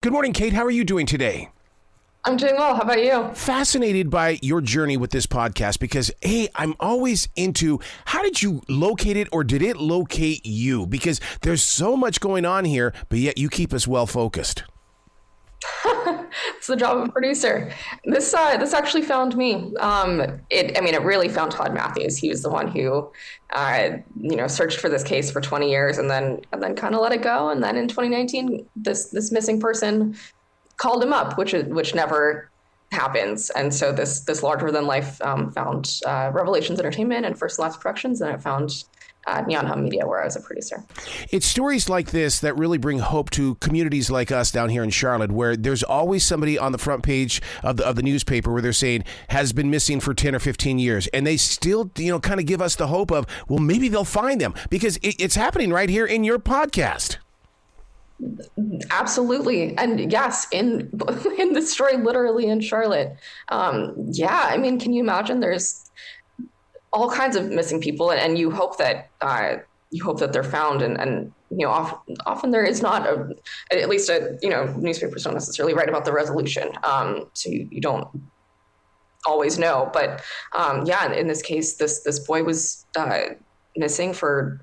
Good morning, Kate. How are you doing today? I'm doing well. How about you? Fascinated by your journey with this podcast because, hey, I'm always into how did you locate it or did it locate you? Because there's so much going on here, but yet you keep us well focused. It's the job of a producer. This actually found me. It really found Todd Matthews. He was the one who, searched for this case for 20 years and then kind of let it go. And then in 2019, this missing person called him up, which never happens. And so this larger than life found Revelations Entertainment and First and Last Productions, and it found Neon Hum Media, where I was a producer. It's stories like this that really bring hope to communities like us down here in Charlotte, where there's always somebody on the front page of the newspaper where they're saying has been missing for 10 or 15 years. And they still, kind of give us the hope of, well, maybe they'll find them because it's happening right here in your podcast. Absolutely. And yes, in this story, literally in Charlotte. Can you imagine there's all kinds of missing people, and you hope that they're found, and often there is not newspapers don't necessarily write about the resolution, so you don't always know. But in this case, this boy was missing for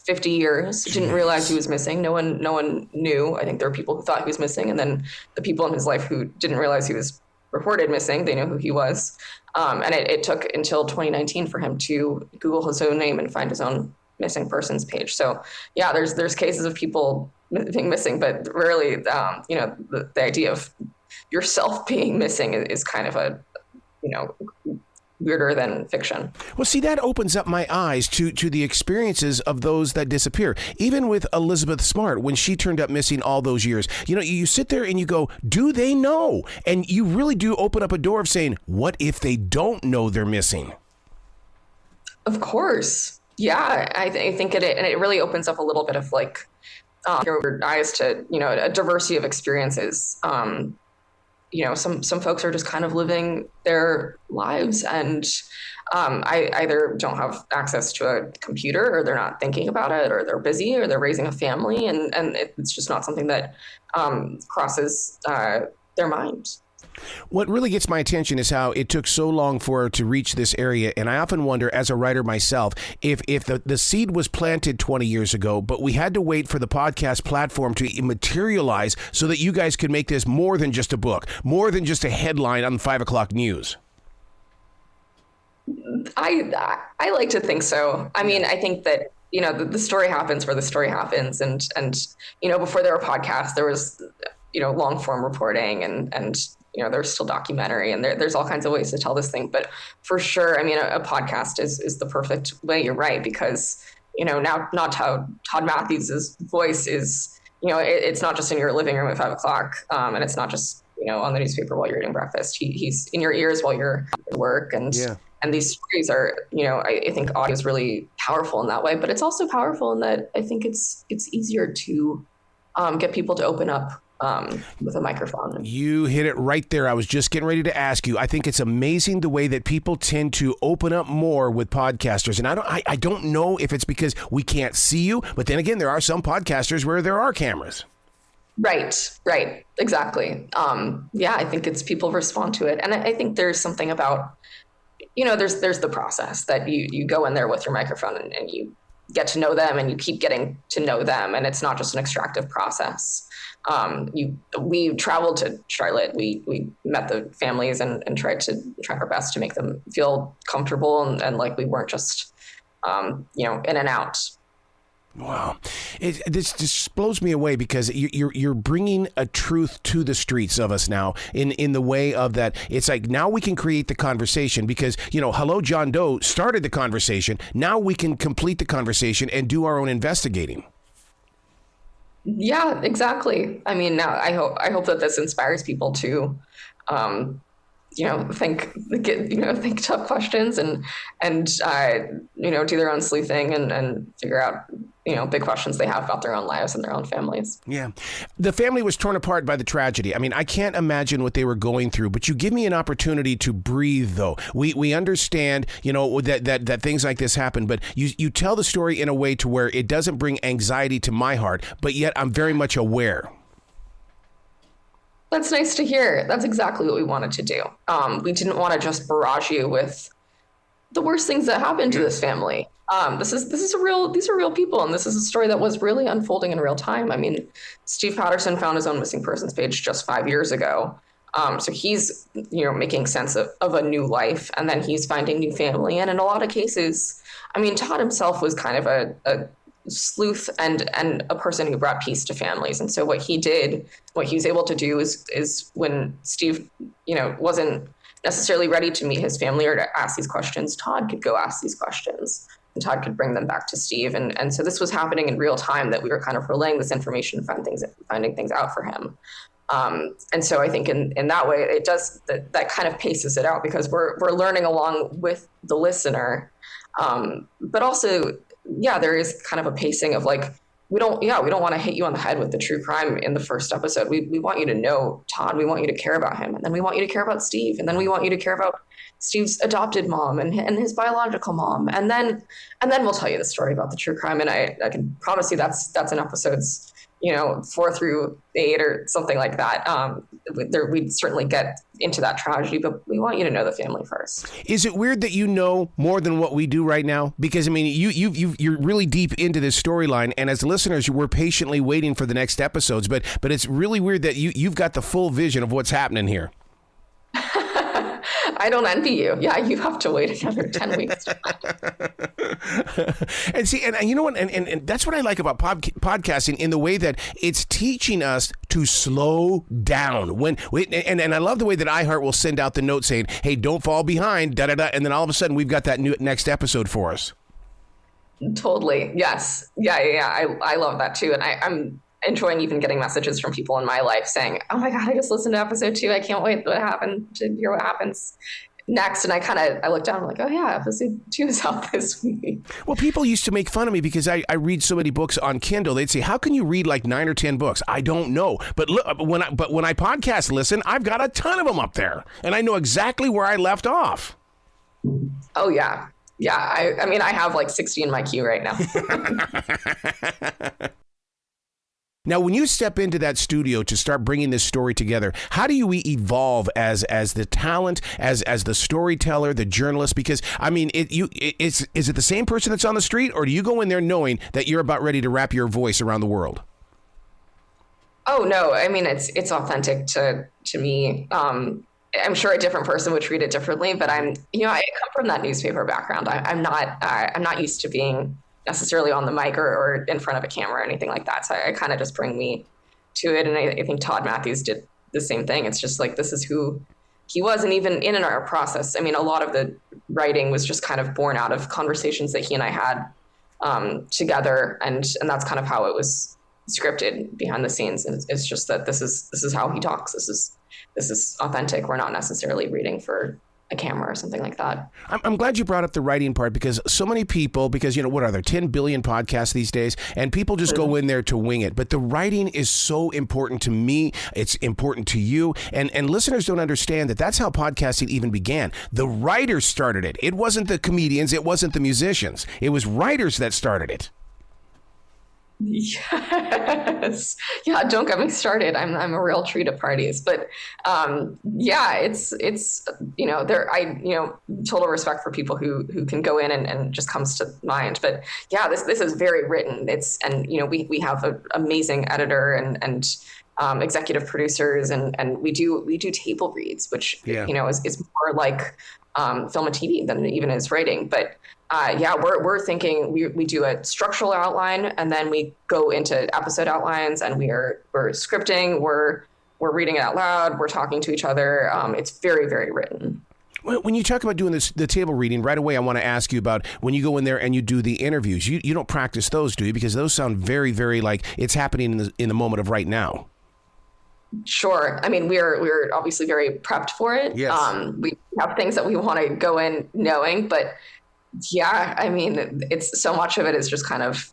50 years. Didn't realize he was missing. No one knew. I think there were people who thought he was missing, and then the people in his life who didn't realize he was reported missing, they know who he was. And it took until 2019 for him to Google his own name and find his own missing persons page. So yeah, there's cases of people being missing, but rarely, the idea of yourself being missing is kind of a, weirder than fiction. Well, see, that opens up my eyes to the experiences of those that disappear. Even with Elizabeth Smart, when she turned up missing all those years, you sit there and you go, do they know? And you really do open up a door of saying, what if they don't know they're missing? Of course. Yeah, I think it really opens up a little bit of your eyes to, a diversity of experiences. Some folks are just kind of living their lives and I either don't have access to a computer, or they're not thinking about it, or they're busy, or they're raising a family, and it's just not something that crosses their mind. What really gets my attention is how it took so long for her to reach this area. And I often wonder, as a writer myself, if the seed was planted 20 years ago, but we had to wait for the podcast platform to materialize so that you guys could make this more than just a book, more than just a headline on 5 o'clock news. I like to think so. I mean, I think that, the story happens where the story happens. And before there were podcasts, there was, long form reporting and there's still documentary, and there's all kinds of ways to tell this thing. But for sure, I mean, a podcast is the perfect way. You're right, because, now not how Todd Matthews' voice is, it's not just in your living room at 5 o'clock. And it's not just, on the newspaper while you're eating breakfast. He's in your ears while you're at work. And these stories are, I think audio is really powerful in that way, but it's also powerful in that I think it's easier to get people to open up with a microphone. You hit it right there. I was just getting ready to ask you. I think it's amazing the way that people tend to open up more with podcasters. And I don't know if it's because we can't see you, but then again, there are some podcasters where there are cameras. Right. Exactly. I think it's people respond to it. And I think there's something about, there's the process that you go in there with your microphone and you get to know them, and you keep getting to know them. And it's not just an extractive process. We traveled to Charlotte. We met the families and tried our best to make them feel comfortable and like we weren't just, in and out. Wow. This just blows me away because you're bringing a truth to the streets of us now in the way of that. It's like now we can create the conversation because, Hello, John Doe started the conversation. Now we can complete the conversation and do our own investigating. Yeah, exactly. I mean, now I hope that this inspires people to, think tough questions and do their own sleuthing and figure out, big questions they have about their own lives and their own families. Yeah. The family was torn apart by the tragedy. I mean, I can't imagine what they were going through, but you give me an opportunity to breathe, though. We understand, that things like this happen, but you tell the story in a way to where it doesn't bring anxiety to my heart, but yet I'm very much aware. That's nice to hear. That's exactly what we wanted to do. We didn't want to just barrage you with the worst things that happened to this family. These are real people, and this is a story that was really unfolding in real time. I mean, Steve Patterson found his own missing persons page just 5 years ago. So he's, making sense of a new life, and then he's finding new family. And in a lot of cases, I mean, Todd himself was kind of a sleuth and a person who brought peace to families. And so what he was able to do is when Steve, wasn't necessarily ready to meet his family or to ask these questions, Todd could go ask these questions, and Todd could bring them back to Steve. And so this was happening in real time, that we were kind of relaying this information, finding things out for him. And so I think in that way, it does that kind of paces it out, because we're learning along with the listener. But also, there is kind of a pacing of like, we don't want to hit you on the head with the true crime in the first episode. We want you to know Todd. We want you to care about him. And then we want you to care about Steve. And then we want you to care about Steve's adopted mom and his biological mom. And then we'll tell you the story about the true crime. And I can promise you that's in episodes 4 through 8 or something like that. We'd certainly get into that tragedy, but we want you to know the family first. Is it weird that you know more than what we do right now? Because I mean, you're really deep into this storyline, and as listeners, we're patiently waiting for the next episodes. But it's really weird that you've got the full vision of what's happening here. I don't envy you. Yeah, you have to wait another 10 weeks. And see, and you know what, and that's what I like about podcasting, in the way that it's teaching us to slow down. And I love the way that iHeart will send out the note saying, "Hey, don't fall behind," da da da, and then all of a sudden we've got that new next episode for us. Totally. Yes. Yeah. I love that too, and I'm enjoying even getting messages from people in my life saying, "Oh my God, I just listened to episode 2. I can't wait to hear what happens next." And I look down, I'm like, oh yeah, episode 2 is out this week. Well, people used to make fun of me because I read so many books on Kindle. They'd say, how can you read like 9 or 10 books? I don't know. But look, when I podcast listen, I've got a ton of them up there, and I know exactly where I left off. Oh yeah. Yeah. I mean, I have like 60 in my queue right now. Now, when you step into that studio to start bringing this story together, how do you evolve as the talent, as the storyteller, the journalist? Because I mean, is it the same person that's on the street, or do you go in there knowing that you're about ready to wrap your voice around the world? Oh no, I mean it's authentic to me. I'm sure a different person would treat it differently, but I come from that newspaper background. I'm not used to being necessarily on the mic or in front of a camera or anything like that. So I kind of just bring me to it. And I think Todd Matthews did the same thing. It's just like, this is who he was. And even in our process, I mean, a lot of the writing was just kind of born out of conversations that he and I had together. And that's kind of how it was scripted behind the scenes. And it's just that this is how he talks. This is authentic. We're not necessarily reading for a camera or something like that. I'm glad you brought up the writing part, because so many people, because what are there, 10 billion podcasts these days, and people just go in there to wing it. But the writing is so important to me. It's important to you, and listeners don't understand that that's how podcasting even began. The writers started it. It wasn't the comedians. It wasn't the musicians. It was writers that started it. Yes. Yeah. Don't get me started. I'm a real treat at parties, but it's total respect for people who can go in and just comes to mind. But yeah, this is very written. We have an amazing editor and executive producers, and we do table reads, which is more like film and TV than it even is writing. But we're thinking we do a structural outline, and then we go into episode outlines, and we're scripting, we're reading it out loud, we're talking to each other. It's very, very written. When you talk about doing the table reading, right away I want to ask you about when you go in there and you do the interviews. You don't practice those, do you? Because those sound very, very like it's happening in the moment of right now. Sure. I mean, we're obviously very prepped for it. Yes. We have things that we want to go in knowing, but yeah, I mean, it's so much of it is just kind of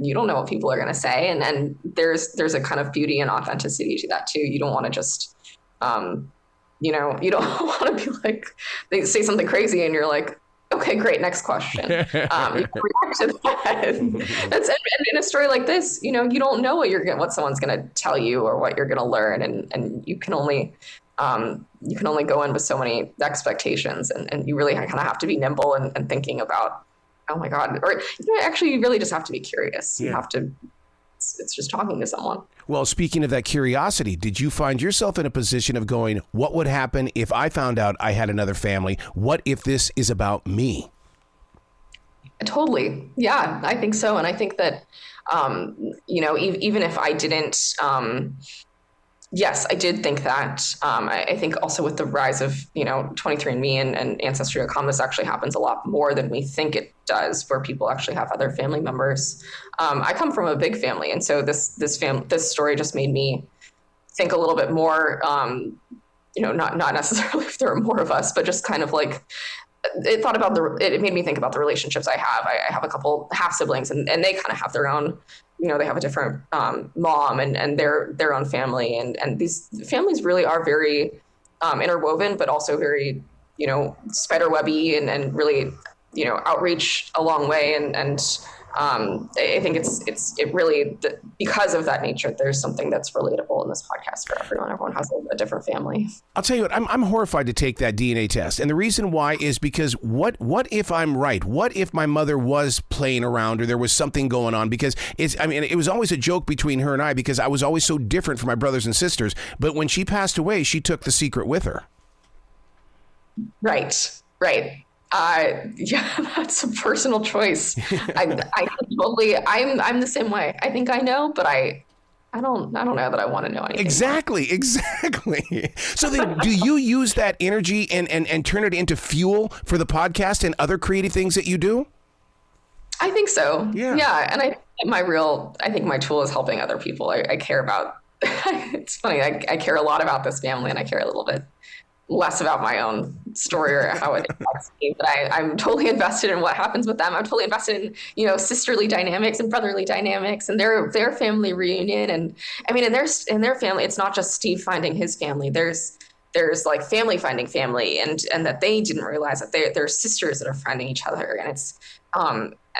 you don't know what people are going to say, and there's a kind of beauty and authenticity to that too. You don't want to just you don't want to be like, they say something crazy and you're like, Okay, great. Next question. You can react to that. That's and in a story like this, you don't know what someone's going to tell you or what you're going to learn, and you can only go in with so many expectations, and you really kind of have to be nimble and thinking about, oh my God, or actually, you really just have to be curious. You have to. It's just talking to someone. Well, speaking of that curiosity, did you find yourself in a position of going, what would happen if I found out I had another family? What if this is about me? Totally. Yeah, I think so. And I think that, even if I didn't, yes, I did think that. I think also with the rise of, 23andMe and Ancestry.com, this actually happens a lot more than we think it does, where people actually have other family members. I come from a big family, and so this story just made me think a little bit more. Not necessarily if there are more of us, but just kind of like it made me think about the relationships I have. I have a couple half siblings, and they kind of have their own. They have a different mom and their own family, and these families really are very interwoven, but also very spiderwebby and really outreach a long way, and I think it really, because of that nature, there's something that's relatable in this podcast for everyone. Everyone has a different family. I'll tell you what, I'm horrified to take that DNA test. And the reason why is because what if I'm right? What if my mother was playing around or there was something going on? Because it was always a joke between her and I because I was always so different from my brothers and sisters. But when she passed away, she took the secret with her. Right. Yeah, that's a personal choice. I'm the same way. I think I know, but I don't know that I want to know anything. Exactly. So then, do you use that energy and turn it into fuel for the podcast and other creative things that you do? I think so. Yeah. And I think my tool is helping other people. I care about, it's funny. I care a lot about this family, and I care a little bit less about my own story or how it impacts me, but I'm totally invested in what happens with them. I'm totally invested in, sisterly dynamics and brotherly dynamics and their family reunion. And I mean, in their family, it's not just Steve finding his family. There's like family finding family, and that they didn't realize that they're sisters that are finding each other. And it's,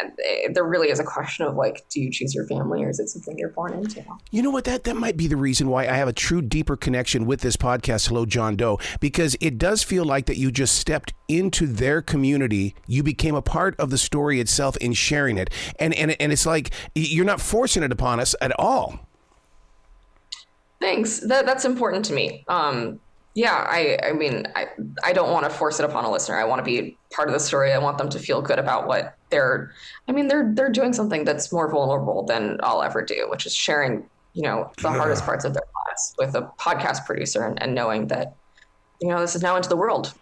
and there really is a question of like, do you choose your family or is it something you're born into? You know what? That might be the reason why I have a true deeper connection with this podcast, Hello, John Doe, because it does feel like that you just stepped into their community. You became a part of the story itself in sharing it. And it's like you're not forcing it upon us at all. Thanks. That's important to me. Yeah, I don't want to force it upon a listener. I want to be part of the story. I want them to feel good about what they're doing something that's more vulnerable than I'll ever do, which is sharing, the hardest parts of their lives with a podcast producer and knowing that, this is now into the world.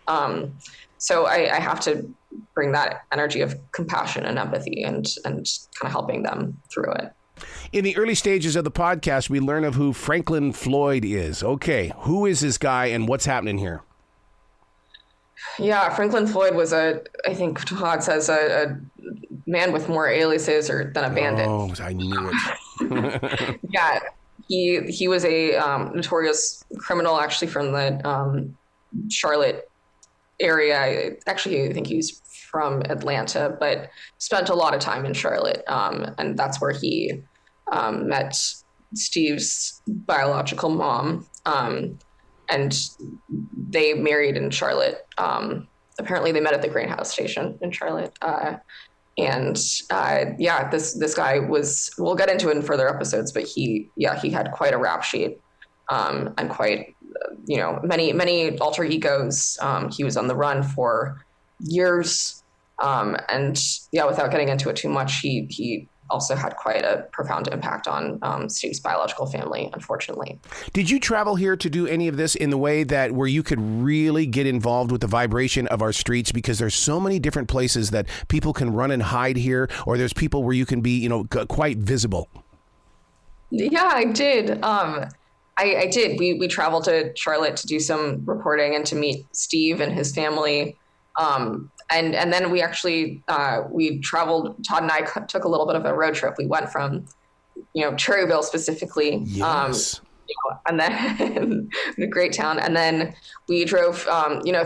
So I have to bring that energy of compassion and empathy and kind of helping them through it. In the early stages of the podcast, we learn of who Franklin Floyd is. Okay, who is this guy and what's happening here? Yeah, Franklin Floyd was I think Todd says, a man with more aliases than a bandit. Oh, I knew it. Yeah, he was a notorious criminal, actually from the Charlotte area. Actually, I think he's from Atlanta, but spent a lot of time in Charlotte. And that's where he met Steve's biological mom. And they married in Charlotte. Apparently they met at the Grain House station in Charlotte. This guy we'll get into it in further episodes, but he had quite a rap sheet, and quite, many alter egos. He was on the run for years. Without getting into it too much, he also had quite a profound impact on Steve's biological family, unfortunately. Did you travel here to do any of this in the way that where you could really get involved with the vibration of our streets? Because there's so many different places that people can run and hide here, or there's people where you can be, quite visible. Yeah, I did. I did. We traveled to Charlotte to do some reporting and to meet Steve and his family. And then we actually, we traveled, Todd and I took a little bit of a road trip. We went from, Cherryville specifically, yes. and then a great town. And then we drove,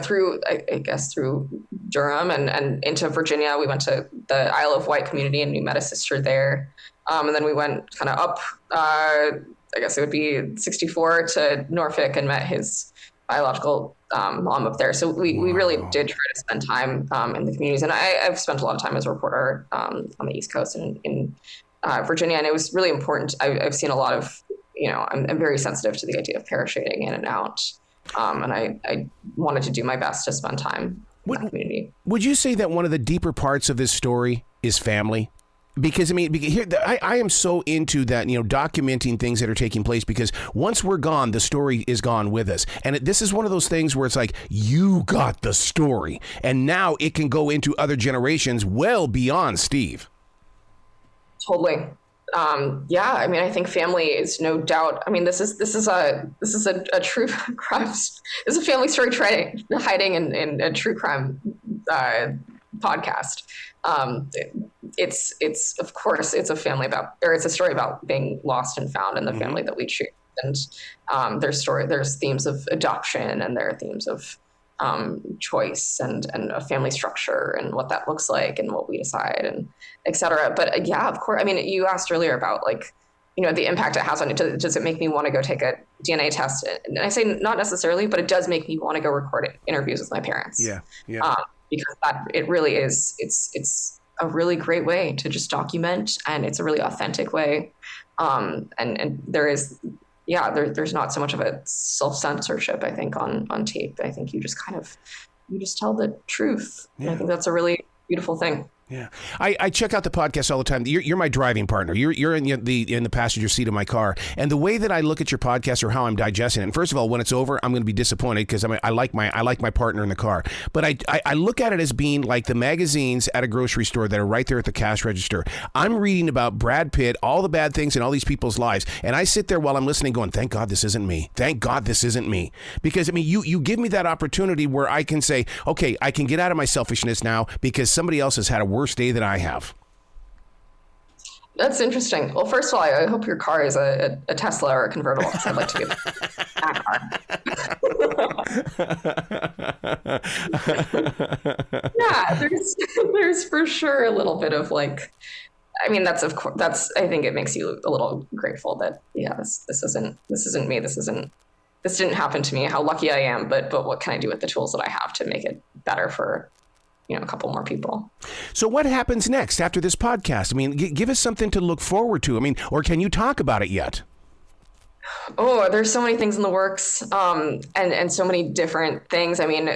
through, I guess, through Durham and into Virginia. We went to the Isle of Wight community and we met a sister there. And then we went kind of up, I guess it would be 64 to Norfolk and met his biological mom up there. So we really did try to spend time in the communities. And I've spent a lot of time as a reporter on the East Coast and in Virginia. And it was really important. I've seen a lot of, I'm very sensitive to the idea of parachuting in and out. And I wanted to do my best to spend time in that community. Would you say that one of the deeper parts of this story is family? Because here I am so into that, documenting things that are taking place, because once we're gone, the story is gone with us. And this is one of those things where it's like, you got the story, and now it can go into other generations well beyond Steve. Totally. I think family is no doubt. I mean, this is a true crime. This is a family story hiding in a true crime podcast. It's of course it's a family it's a story about being lost and found in the family that we choose. And there's themes of adoption, and there are themes of choice and a family structure and what that looks like and what we decide and et cetera. But of course, I mean, you asked earlier about the impact it has on it. Does it make me want to go take a DNA test? And I say not necessarily, but it does make me want to go record interviews with my parents. Yeah. Because it really is, it's a really great way to just document, and it's a really authentic way. And there is, there's not so much of a self-censorship, I think, on tape. I think you just tell the truth. Yeah. And I think that's a really beautiful thing. Yeah, I check out the podcast all the time. You're my driving partner. You're in the passenger seat of my car, and the way that I look at your podcast or how I'm digesting it. And first of all, when it's over, I'm going to be disappointed because I like my partner in the car. But I look at it as being like the magazines at a grocery store that are right there at the cash register. I'm reading about Brad Pitt, all the bad things in all these people's lives, and I sit there while I'm listening, going, "Thank God this isn't me. Thank God this isn't me." Because you give me that opportunity where I can say, "Okay, I can get out of my selfishness now because somebody else has had a worse day than I have." That's interesting. Well, first of all, I hope your car is a Tesla or a convertible, because I'd like to get that car. Yeah, there's for sure a little bit of that's I think it makes you a little grateful that this isn't me. This didn't happen to me. How lucky I am, but what can I do with the tools that I have to make it better for a couple more people. So what happens next after this podcast? I mean, give us something to look forward to. I mean, or can you talk about it yet? Oh, there's so many things in the works, and so many different things. I mean,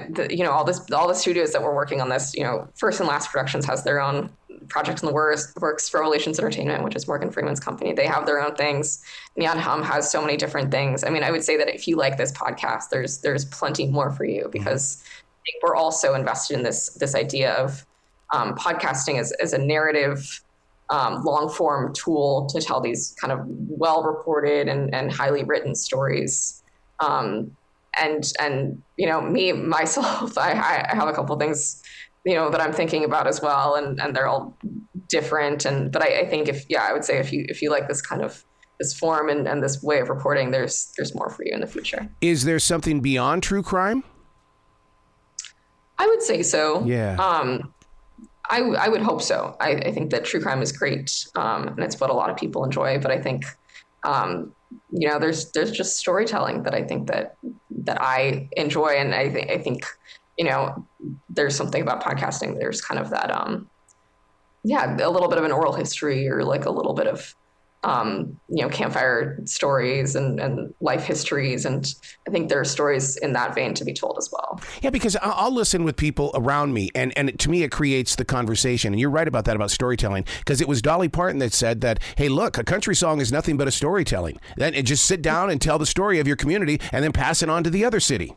all the studios that were working on this, First and Last Productions has their own projects in the works. Revelations Entertainment, which is Morgan Freeman's company, they have their own things. Neon Hum has so many different things. I mean, I would say that if you like this podcast, there's plenty more for you, because I think we're also invested in this idea of podcasting as a narrative, long form tool to tell these kind of well reported and highly written stories. And me myself, I have a couple things that I'm thinking about as well, and they're all different. But I think I would say if you like this kind of this form and this way of reporting, there's more for you in the future. Is there something beyond true crime? I would say so. Yeah. I would hope so. I think that true crime is great, and it's what a lot of people enjoy. But I think, there's just storytelling that I think that I enjoy, and I think there's something about podcasting. There's kind of that, a little bit of an oral history, or like a little bit of campfire stories and life histories. And I think there are stories in that vein to be told as well. Yeah, because I'll listen with people around me, and to me, it creates the conversation. And you're right about that, about storytelling, because it was Dolly Parton that said that, hey, look, a country song is nothing but a storytelling. Then just sit down and tell the story of your community and then pass it on to the other city.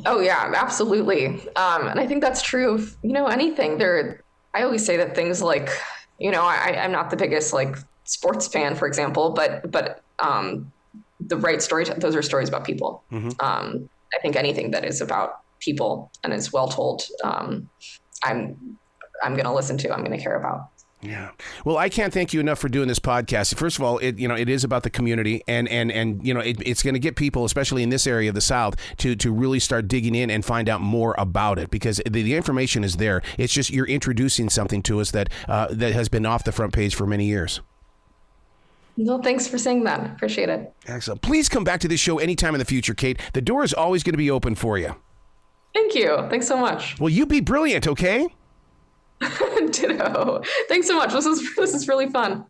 Oh, yeah, absolutely. And I think that's true of, anything. I always say that things like, I'm not the biggest sports fan, for example, but the right story, those are stories about people. Mm-hmm. I think anything that is about people and is well told, I'm going to listen to, I'm going to care about. Yeah. Well, I can't thank you enough for doing this podcast. First of all, it is about the community, and it's going to get people, especially in this area of the South, to really start digging in and find out more about it, because the information is there. It's just you're introducing something to us that has been off the front page for many years. Well, thanks for saying that. Appreciate it. Excellent. Please come back to this show anytime in the future, Kate. The door is always going to be open for you. Thank you. Thanks so much. Well, you be brilliant, okay? Ditto. Thanks so much. This is really fun.